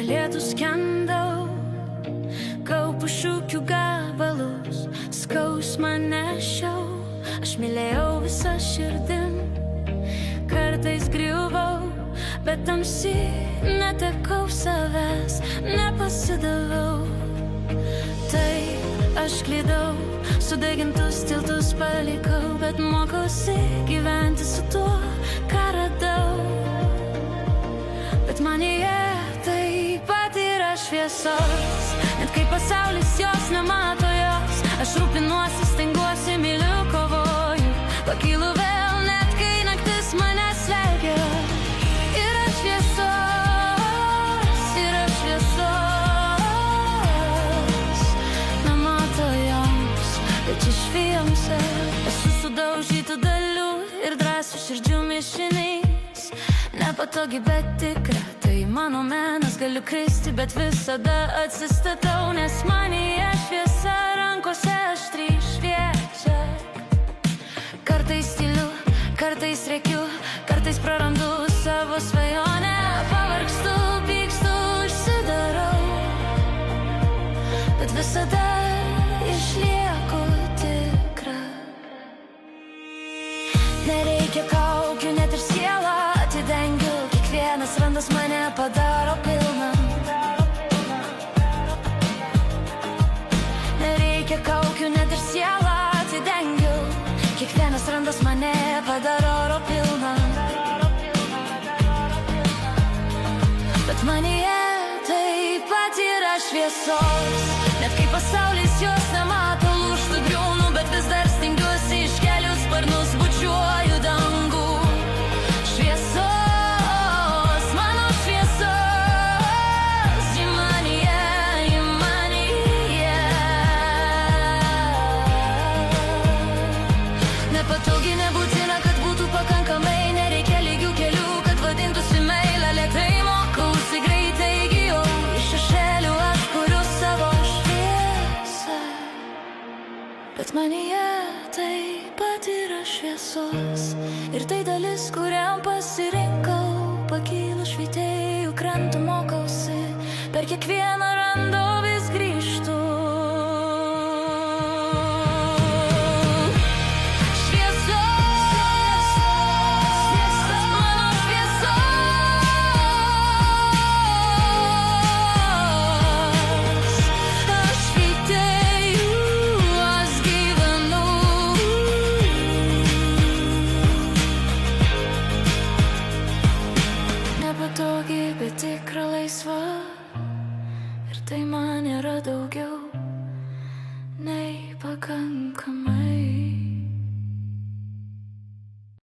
per lietų skendau, kaupu šūkių gabalus, skausmą nešiau, aš mylėjau visą širdim, kartais griuvau, bet tamsi netekau savęs, nepasidavau. Taip, aš klydau, sudegintus tiltus palikau, bet mokausi gyventi su tuo, ką radau. Bet manyje taip pat yra šviesos, net kai pasaulis jos nemato jos, aš rūpinuosi, stengiuosi, myliu, kovoju, pakylu vėl, net kai naktis mane slegia. Yra šviesos, yra šviesos, nemato joms, bet išvijoms esu sudaužytų dalių ir drąsių širdžių mišinys. Nepatogi, bet tikra, tai mano menas, galiu kristi, bet visada atsistatau, nes manyje šviesa, rankose aštri šviečia. Kartais tyliu, kartais rėkiu, kartais prarandu savo svajonę, pavargstu, pykstu, užsidarau, bet visada išlieku tikra. Nereikia kaukių, net ir sielą atidengiu, kiekvienas randas mane padaro pilną. Nereikia kaukių, net ir sielą atidengiu, kiekvienas randas mane padaro oro pilną. Bet manyje taip pat yra šviesos, net kai pasaulis jos nemato, lūžtu, griūnu, bet vis dar stengiuosi, iškeliu sparnus, bučiuoju dangų. Šviesos, mano šviesos, ji manyje, ji manyje. Nepatogi, nebūtina, kad būtų pakankamai, nereikia lygių kelių, kad vadintųsi meilė. Lėtai mokausi, greitai įgijau, iš šešėlių aš kuriu savo šviesą. Bet manyje taip pat yra šviesos, ir tai dalis, kuriam pasirinkau, pakylu švytėjų krantų, mokausi per kiekvieną